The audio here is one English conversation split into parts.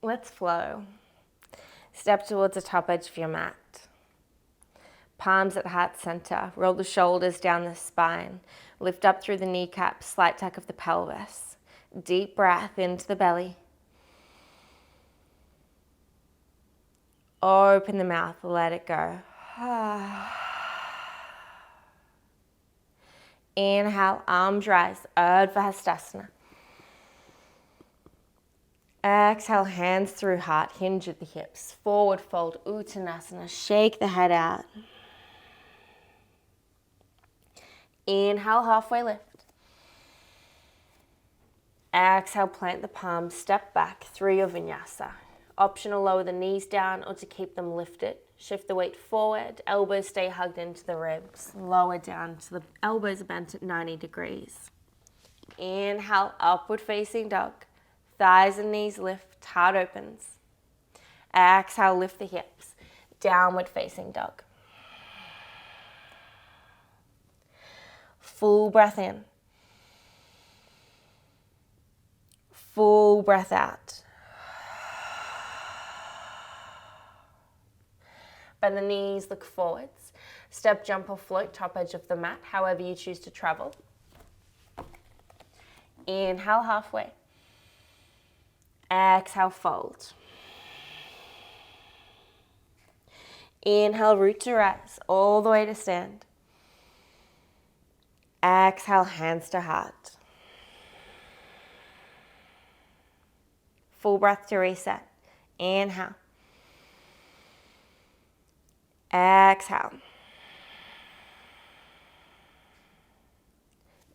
Let's flow. Step towards the top edge of your mat. Palms at heart center. Roll the shoulders down the spine. Lift up through the kneecaps, slight tuck of the pelvis. Deep breath into the belly. Open the mouth, let it go. Inhale, arms rise, Urdhva Hastasana. Exhale, hands through heart, hinge at the hips. Forward fold, Uttanasana, shake the head out. Inhale, halfway lift. Exhale, plant the palms, step back through your vinyasa. Optional, lower the knees down or to keep them lifted. Shift the weight forward, elbows stay hugged into the ribs. Lower down so the elbows are bent at 90 degrees. Inhale, upward facing dog. Thighs and knees lift, heart opens. Exhale, lift the hips. Downward facing dog. Full breath in. Full breath out. Bend the knees, look forwards. Step, jump or float, top edge of the mat, however you choose to travel. Inhale, halfway. Exhale, fold. Inhale, root to rise, all the way to stand. Exhale, hands to heart. Full breath to reset. Inhale. Exhale.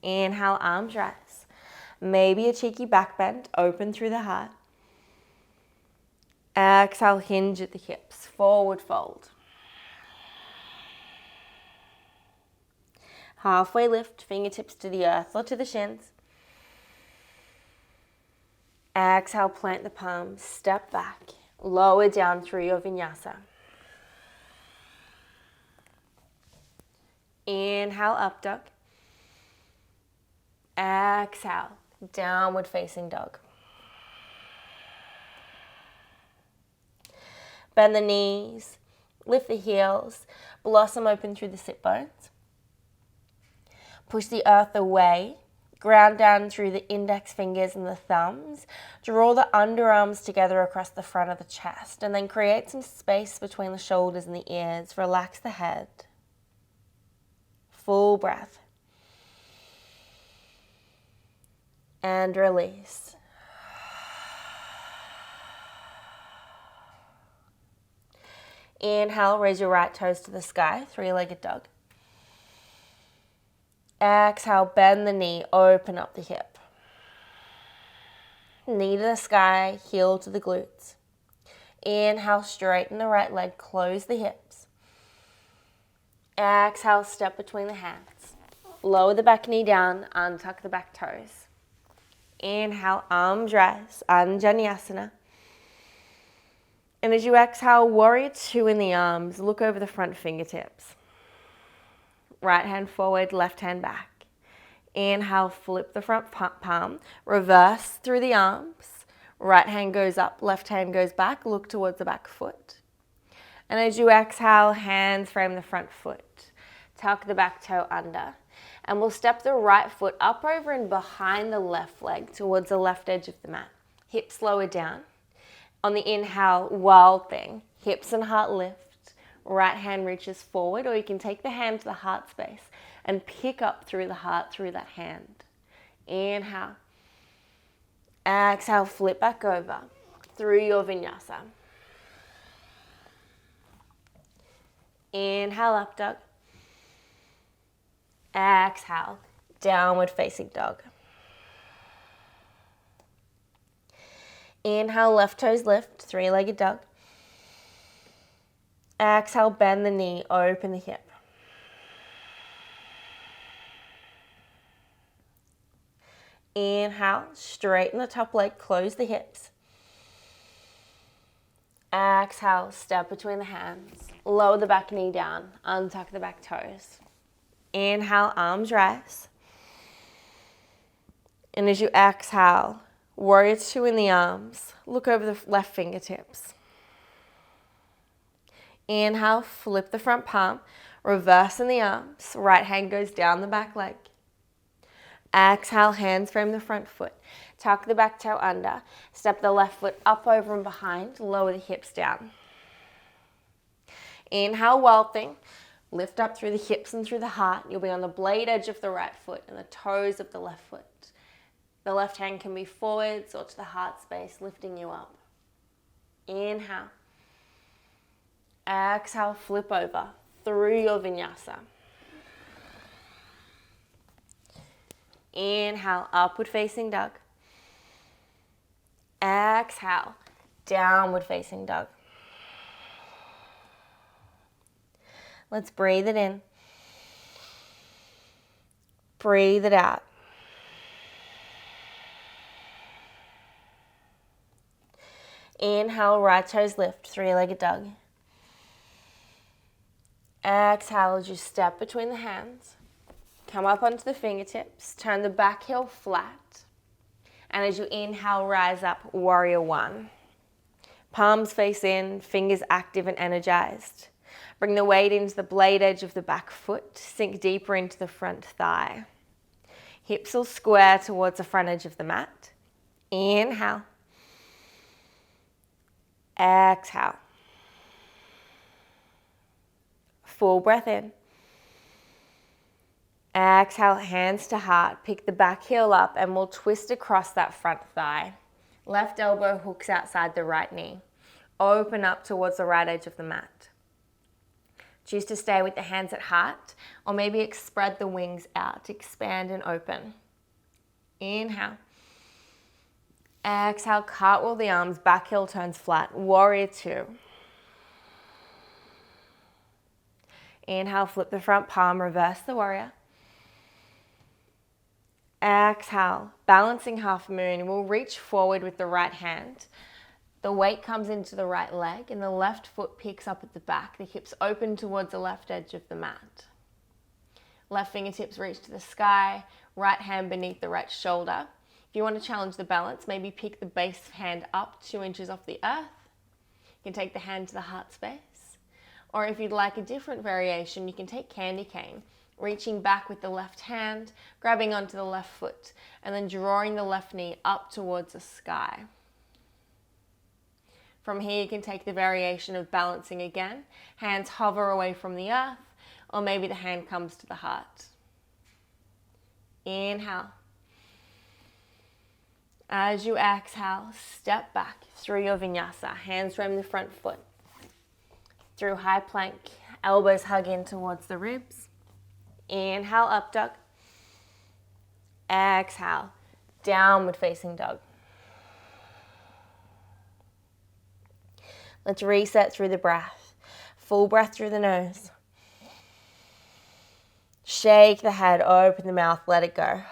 Inhale, arms rise. Maybe a cheeky back bend, open through the heart. Exhale, hinge at the hips, forward fold. Halfway lift, fingertips to the earth or to the shins. Exhale, plant the palms, step back, lower down through your vinyasa. Inhale, up dog. Exhale, downward facing dog. Bend the knees, lift the heels, blossom open through the sit bones. Push the earth away, ground down through the index fingers and the thumbs. Draw the underarms together across the front of the chest and then create some space between the shoulders and the ears. Relax the head. Full breath. And release. Inhale, raise your right toes to the sky, three-legged dog. Exhale, bend the knee, open up the hip. Knee to the sky, heel to the glutes. Inhale, straighten the right leg, close the hips. Exhale, step between the hands. Lower the back knee down, untuck the back toes. Inhale, arms rise, Anjaneyasana. And as you exhale, warrior two in the arms, look over the front fingertips. Right hand forward, left hand back. Inhale, flip the front palm, reverse through the arms. Right hand goes up, left hand goes back, look towards the back foot. And as you exhale, hands frame the front foot. Tuck the back toe under. And we'll step the right foot up, over and behind the left leg towards the left edge of the mat. Hips lower down. On the inhale, wild thing. Hips and heart lift. Right hand reaches forward, or you can take the hand to the heart space and pick up through the heart through that hand. Inhale. Exhale, flip back over through your vinyasa. Inhale, up dog. Exhale, downward facing dog. Inhale, left toes lift, three-legged dog. Exhale, bend the knee, open the hip. Inhale, straighten the top leg, close the hips. Exhale, step between the hands. Lower the back knee down, untuck the back toes. Inhale, arms rise. And as you exhale, Warrior 2 in the arms. Look over the left fingertips. Inhale, flip the front palm. Reverse in the arms. Right hand goes down the back leg. Exhale, hands frame the front foot. Tuck the back toe under. Step the left foot up, over and behind. Lower the hips down. Inhale, wild thing. Lift up through the hips and through the heart. You'll be on the blade edge of the right foot and the toes of the left foot. The left hand can be forwards or to the heart space, lifting you up. Inhale. Exhale, flip over through your vinyasa. Inhale, upward facing dog. Exhale, downward facing dog. Let's breathe it in. Breathe it out. Inhale, right toes lift, three-legged dog. Exhale as you step between the hands. Come up onto the fingertips, turn the back heel flat. And as you inhale, rise up, warrior 1. Palms face in, fingers active and energized. Bring the weight into the blade edge of the back foot, sink deeper into the front thigh. Hips will square towards the front edge of the mat. Inhale. Exhale. Full breath in. Exhale, hands to heart. Pick the back heel up and we'll twist across that front thigh. Left elbow hooks outside the right knee. Open up towards the right edge of the mat. Choose to stay with the hands at heart or maybe spread the wings out, expand and open. Inhale. Exhale, cartwheel the arms, back heel turns flat, warrior 2. Inhale, flip the front palm, reverse the warrior. Exhale, balancing half moon. We'll reach forward with the right hand. The weight comes into the right leg and the left foot picks up at the back. The hips open towards the left edge of the mat. Left fingertips reach to the sky, right hand beneath the right shoulder. If you want to challenge the balance, maybe pick the base hand up 2 inches off the earth. You can take the hand to the heart space. Or if you'd like a different variation, you can take candy cane, reaching back with the left hand, grabbing onto the left foot, and then drawing the left knee up towards the sky. From here, you can take the variation of balancing again. Hands hover away from the earth, or maybe the hand comes to the heart. Inhale. As you exhale, step back through your vinyasa. Hands frame the front foot. Through high plank, elbows hug in towards the ribs. Inhale, up dog. Exhale, downward facing dog. Let's reset through the breath. Full breath through the nose. Shake the head, open the mouth, let it go.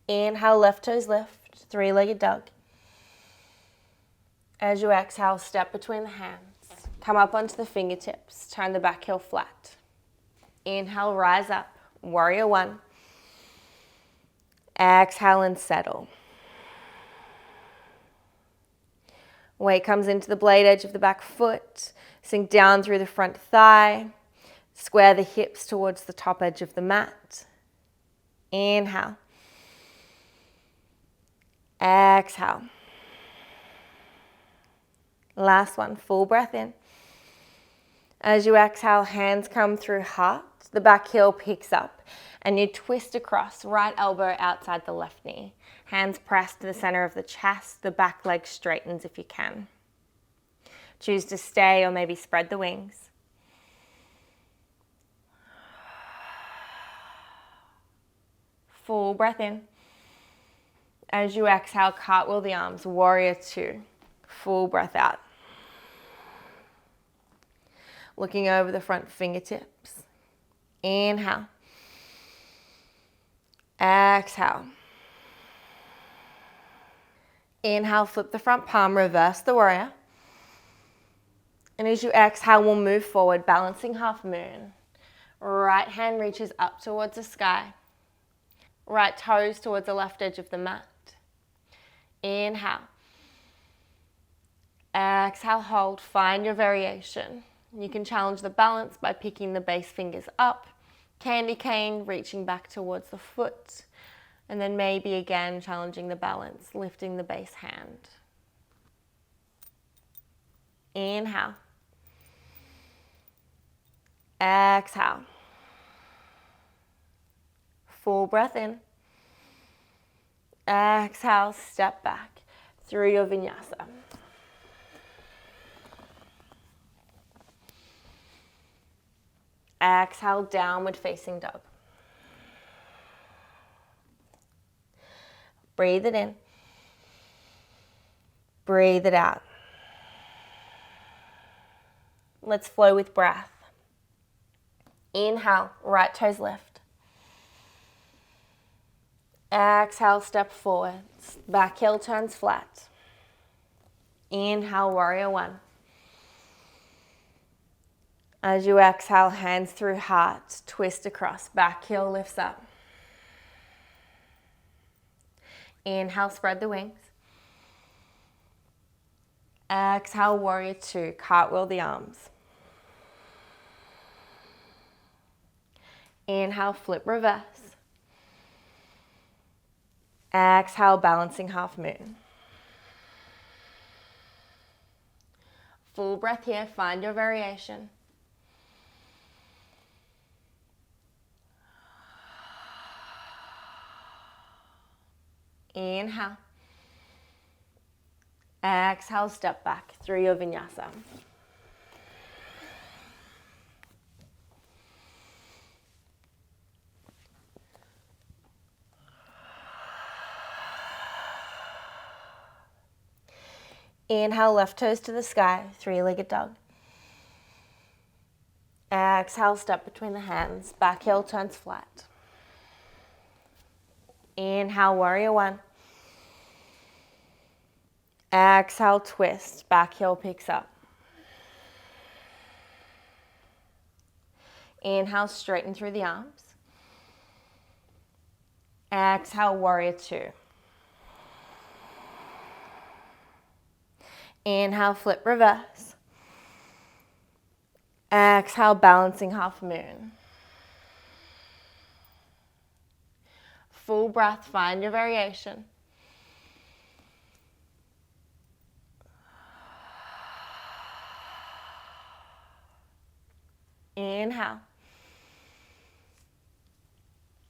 Inhale, left toes lift, three-legged dog. As you exhale, step between the hands. Come up onto the fingertips, turn the back heel flat. Inhale, rise up, warrior 1. Exhale and settle. Weight comes into the blade edge of the back foot, sink down through the front thigh, square the hips towards the top edge of the mat. Inhale. Exhale. Last one, full breath in. As you exhale, hands come through heart, the back heel picks up, and you twist across, right elbow outside the left knee. Hands pressed to the center of the chest, the back leg straightens if you can. Choose to stay or maybe spread the wings. Full breath in. As you exhale, cartwheel the arms, warrior 2. Full breath out. Looking over the front fingertips. Inhale. Exhale. Inhale, flip the front palm, reverse the warrior. And as you exhale, we'll move forward, balancing half moon. Right hand reaches up towards the sky. right toes towards the left edge of the mat. Inhale. Exhale, hold, find your variation. You can challenge the balance by picking the base fingers up, candy cane, reaching back towards the foot, and then maybe again challenging the balance, lifting the base hand. Inhale. Exhale. Full breath in. Exhale, step back through your vinyasa. Exhale, downward facing dog. Breathe it in. Breathe it out. Let's flow with breath. Inhale, right toes lift. Exhale, step forward. Back heel turns flat. Inhale, warrior one. As you exhale, hands through heart, twist across, back heel lifts up. Inhale, spread the wings. Exhale, warrior two, cartwheel the arms. Inhale, flip reverse. Exhale, balancing half moon. Full breath here, find your variation. Inhale. Exhale, step back through your vinyasa. Inhale, left toes to the sky, three-legged dog. Exhale, step between the hands, back heel turns flat. Inhale, warrior one. Exhale, twist, back heel picks up. Inhale, straighten through the arms. Exhale, warrior two. Inhale, flip reverse. Exhale, balancing half moon. Full breath, find your variation. Inhale.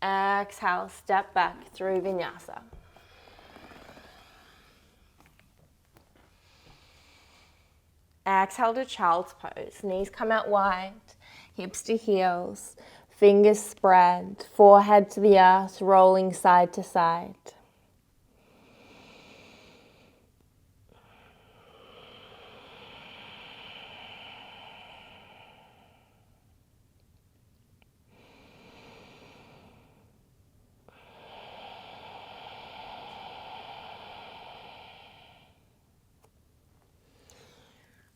Exhale, step back through vinyasa. Exhale to child's pose. Knees come out wide, hips to heels, fingers spread, forehead to the earth, rolling side to side.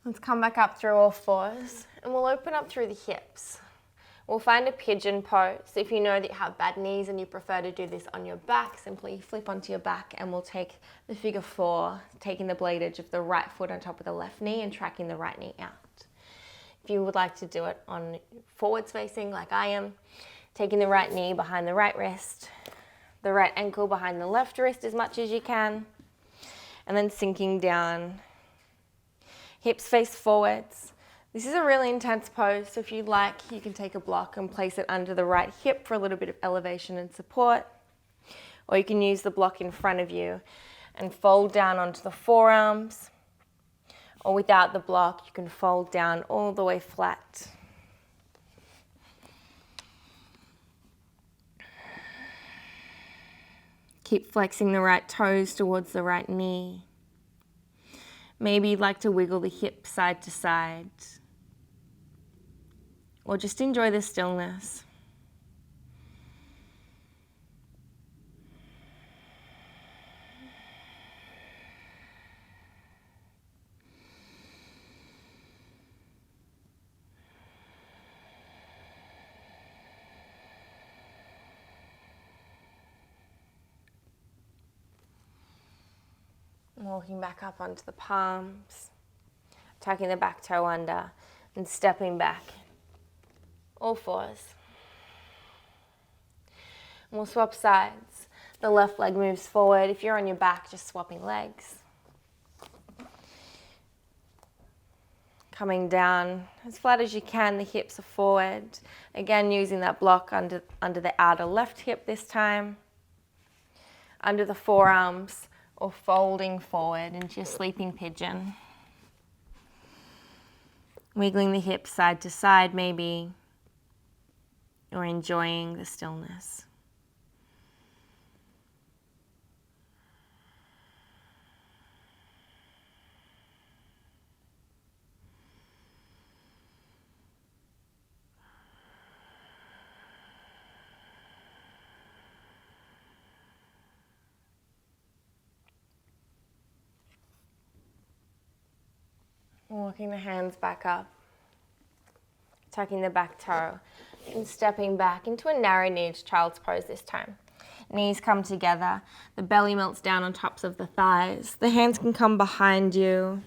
Let's come back up through all fours and we'll open up through the hips. We'll find a pigeon pose. If you know that you have bad knees and you prefer to do this on your back, simply flip onto your back and we'll take the figure four, taking the blade edge of the right foot on top of the left knee and tracking the right knee out. If you would like to do it on forwards facing like I am, taking the right knee behind the right wrist, the right ankle behind the left wrist as much as you can, and then sinking down. Hips face forwards. This is a really intense pose, so if you'd like, you can take a block and place it under the right hip for a little bit of elevation and support. Or you can use the block in front of you and fold down onto the forearms. Or without the block, you can fold down all the way flat. Keep flexing the right toes towards the right knee. Maybe you'd like to wiggle the hip side to side. Or just enjoy the stillness. Walking back up onto the palms, tucking the back toe under and stepping back, all fours. And we'll swap sides. The left leg moves forward. If you're on your back, just swapping legs. Coming down as flat as you can, the hips are forward. Again, using that block under the outer left hip this time. Under the forearms or folding forward into your sleeping pigeon. Wiggling the hips side to side maybe, or enjoying the stillness. Walking the hands back up, tucking the back toe, and stepping back into a narrow-kneed child's pose this time. Knees come together, the belly melts down on tops of the thighs. The hands can come behind you.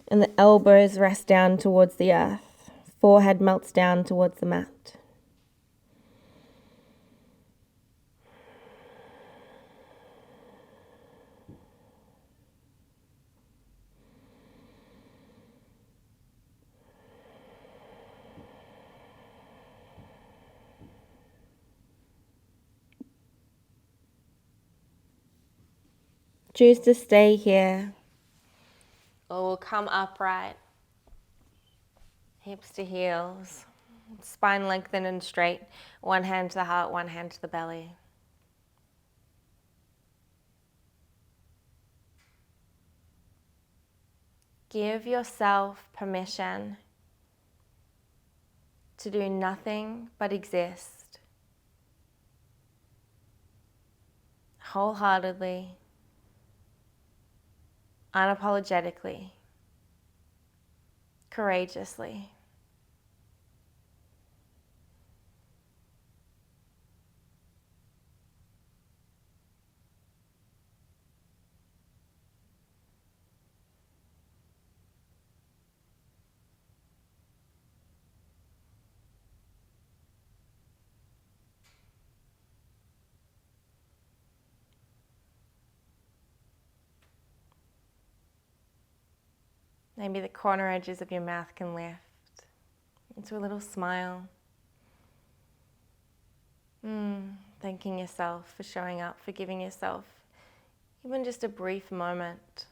And the elbows rest down towards the earth. Forehead melts down towards the mat. Choose to stay here, or we'll come upright, hips to heels, spine lengthened and straight, one hand to the heart, one hand to the belly. Give yourself permission to do nothing but exist, wholeheartedly, unapologetically, courageously. Maybe the corner edges of your mouth can lift into a little smile. Thanking yourself for showing up, for giving yourself even just a brief moment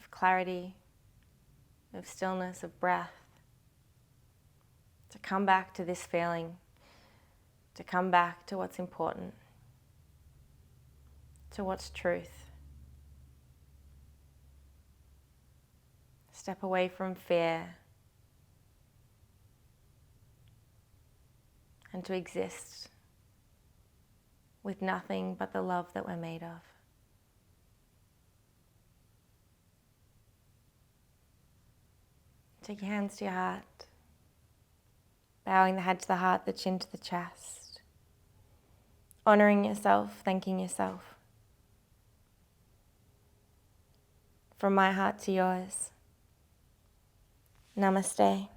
of clarity, of stillness, of breath, to come back to this feeling, to come back to what's important, to what's truth. Step away from fear and to exist with nothing but the love that we're made of. Take your hands to your heart, bowing the head to the heart, the chin to the chest, honoring yourself, thanking yourself. From my heart to yours. Namaste.